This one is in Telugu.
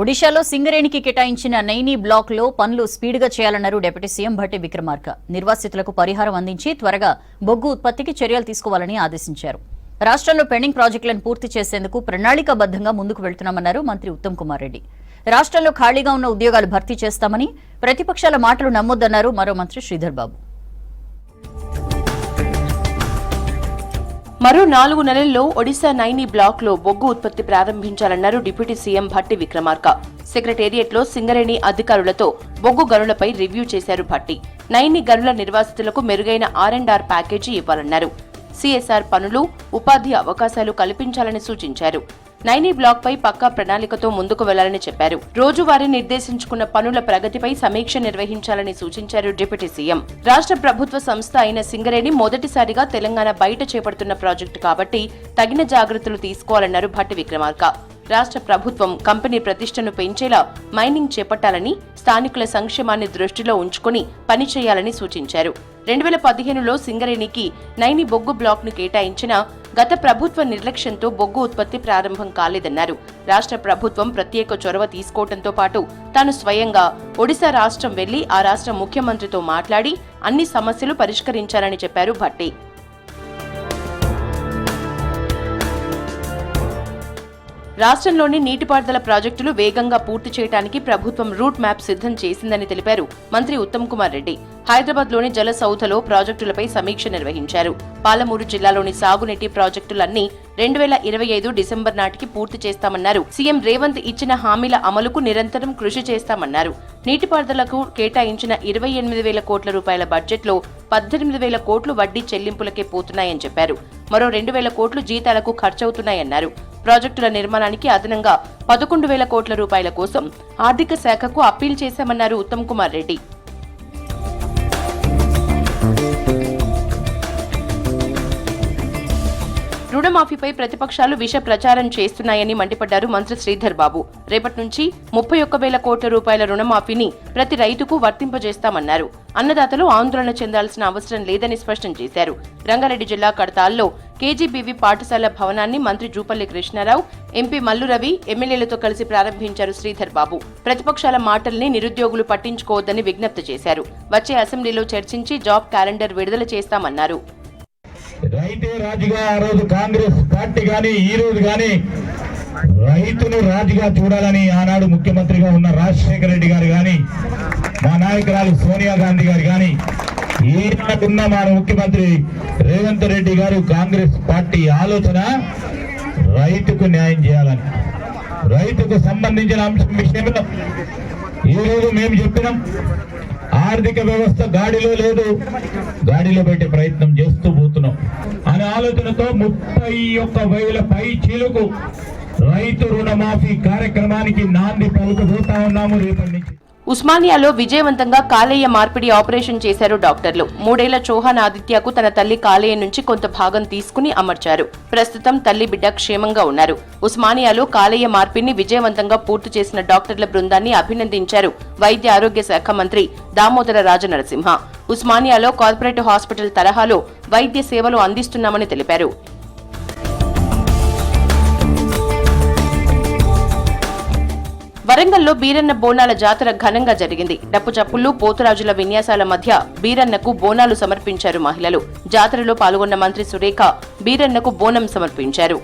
ఒడిశాలో సింగరేణికి కేటాయించిన నైని బ్లాక్ లో పనులు స్పీడ్గా చేయాలన్నారు డిప్యూటీ సీఎం భట్టి విక్రమార్క. నిర్వాసితులకు పరిహారం అందించి త్వరగా బొగ్గు ఉత్పత్తికి చర్యలు తీసుకోవాలని ఆదేశించారు. రాష్ట్రంలో పెండింగ్ ప్రాజెక్టులను పూర్తి చేసేందుకు ప్రణాళికాబద్ధంగా ముందుకు వెళ్తున్నామన్నారు మంత్రి ఉత్తమ్ కుమార్ రెడ్డి. రాష్ట్రంలో ఖాళీగా ఉన్న ఉద్యోగాలు భర్తీ చేస్తామని, ప్రతిపక్షాల మాటలు నమ్మొద్దన్నారు మరో మంత్రి శ్రీధర్ బాబు. మరో 4 నెలల్లో ఒడిశా నైని బ్లాక్ లో బొగ్గు ఉత్పత్తి ప్రారంభించాలన్నారు deputy CM Bhatti Vikramarka. Secretariat లో సింగరేణి అధికారులతో బొగ్గు గనులపై రివ్యూ చేశారు భట్టి. నైని గనుల నిర్వాసితులకు మెరుగైన R&R ప్యాకేజీ ఇవ్వాలన్నారు. CSR పనులు, ఉపాధి అవకాశాలు కల్పించాలని సూచించారు. నైని బ్లాక్ పై పక్కా ప్రణాళికతో ముందుకు వెళ్లాలని చెప్పారు. రోజువారీ నిర్దేశించుకున్న పనుల ప్రగతిపై సమీక్ష నిర్వహించాలని సూచించారు డిప్యూటీ సీఎం. రాష్ట్ర ప్రభుత్వ సంస్థ అయిన సింగరేణి మొదటిసారిగా తెలంగాణ బయట చేపడుతున్న ప్రాజెక్టు కాబట్టి తగిన జాగ్రత్తలు తీసుకోవాలన్నారు భట్టి విక్రమార్క. రాష్ట్ర ప్రభుత్వం కంపెనీ ప్రతిష్టను పెంచేలా మైనింగ్ చేపట్టాలని, స్థానికుల సంక్షేమాన్ని దృష్టిలో ఉంచుకుని పనిచేయాలని సూచించారు. 2015లో సింగరేణికి నైని బొగ్గు బ్లాక్ ను కేటాయించిన గత ప్రభుత్వ నిర్లక్ష్యంతో బొగ్గు ఉత్పత్తి ప్రారంభం కాలేదన్నారు. రాష్ట్ర ప్రభుత్వం ప్రత్యేక చొరవ తీసుకోవడంతో పాటు తాను స్వయంగా ఒడిశా రాష్ట్రం వెళ్లి ఆ రాష్ట్ర ముఖ్యమంత్రితో మాట్లాడి అన్ని సమస్యలు పరిష్కరించాలని చెప్పారు భట్టి. రాష్ట్రంలోని నీటిపారుదల ప్రాజెక్టులు వేగంగా పూర్తి చేయడానికి ప్రభుత్వం రూట్ మ్యాప్ సిద్ధం చేసిందని తెలిపారు మంత్రి ఉత్తమ్ కుమార్ రెడ్డి. హైదరాబాద్ లోని జల సౌధలో ప్రాజెక్టులపై సమీక్ష నిర్వహించారు. పాలమూరు జిల్లాలోని సాగునీటి ప్రాజెక్టులన్నీ 2025 డిసెంబర్ నాటికి పూర్తి చేస్తామన్నారు. సీఎం రేవంత్ ఇచ్చిన హామీల అమలుకు నిరంతరం కృషి చేస్తామన్నారు. నీటిపారుదలకు కేటాయించిన 28,000 కోట్ల రూపాయల బడ్జెట్లో 18,000 కోట్లు వడ్డీ చెల్లింపులకే పోతున్నాయని చెప్పారు. మరో 2,000 కోట్లు జీతాలకు ఖర్చవుతున్నాయన్నారు. ప్రాజెక్టుల నిర్మాణానికి అదనంగా 11,000 కోట్ల రూపాయల కోసం ఆర్థిక శాఖకు అప్పీల్ చేశామన్నారు ఉత్తమ్ కుమార్ రెడ్డి. రుణమాఫీపై ప్రతిపక్షాలు విష ప్రచారం చేస్తున్నాయని మండిపడ్డారు మంత్రి శ్రీధర్ బాబు. రేపటి నుంచి 31,000 కోట్ల రూపాయల రుణమాఫీని ప్రతి రైతుకు వర్తింపజేస్తామన్నారు. అన్నదాతలు ఆందోళన చెందాల్సిన అవసరం లేదని స్పష్టం చేశారు. రంగారెడ్డి జిల్లా కడతాల్లో KGBV పాఠశాల భవనాన్ని మంత్రి జూపల్లి కృష్ణారావు, ఎంపీ మల్లు రవి, ఎమ్మెల్యేలతో కలిసి ప్రారంభించారు శ్రీధర్ బాబు. ప్రతిపక్షాల మాటల్ని నిరుద్యోగులు పట్టించుకోవద్దని విజ్ఞప్తి చేశారు. వచ్చే అసెంబ్లీలో చర్చించి జాబ్ క్యాలెండర్ విడుదల చేస్తామన్నారు. రైతే రాజుగా ఆ రోజు కాంగ్రెస్ పార్టీ గాని ఈ రోజు గాని రైతును రాజుగా చూడాలని ఆనాడు ముఖ్యమంత్రిగా ఉన్న రాజశేఖర రెడ్డి గారు గాని, మా నాయకురాలు సోనియా గాంధీ గారు గాని, ఈనాడున్న మన ముఖ్యమంత్రి రేవంత్ రెడ్డి గారు కాంగ్రెస్ పార్టీ ఆలోచన రైతుకు న్యాయం చేయాలని, రైతుకు సంబంధించిన అంశం విషయంలో ఈ రోజు మేము చెప్పినాం. ఆర్థిక వ్యవస్థ గాడిలో లేదు, గాడిలో పెట్టే ప్రయత్నం చేస్తూ పోతున్నాం అనే ఆలోచనతో 31,000 పై చీలకు రైతు రుణమాఫీ కార్యక్రమానికి నాంది పలుకుపోతా ఉన్నాము రేపటి నుంచి. ఉస్మానియాలో విజయవంతంగా కాలేయ మార్పిడి ఆపరేషన్ చేశారు డాక్టర్లు. 3 ఏళ్ల చౌహాన్ ఆదిత్యకు తన తల్లి కాలేయం నుంచి కొంత భాగం తీసుకుని అమర్చారు. ప్రస్తుతం తల్లి బిడ్డ క్షేమంగా ఉన్నారు. ఉస్మానియాలో కాలేయ మార్పిడిని విజయవంతంగా పూర్తి చేసిన డాక్టర్ల బృందాన్ని అభినందించారు వైద్య ఆరోగ్య శాఖ మంత్రి దామోదర రాజనరసింహ. ఉస్మానియాలో కార్పొరేట్ హాస్పిటల్ తరహాలో వైద్య సేవలు అందిస్తున్నామని తెలిపారు. వరంగల్లో బీరన్న బోనాల జాతర ఘనంగా జరిగింది. డప్పు చప్పుళ్లు, పోతురాజుల విన్యాసాల మధ్య బీరన్నకు బోనాలు సమర్పించారు మహిళలు. జాతరలో పాల్గొన్న మంత్రి సురేఖ బీరన్నకు బోనం సమర్పించారు.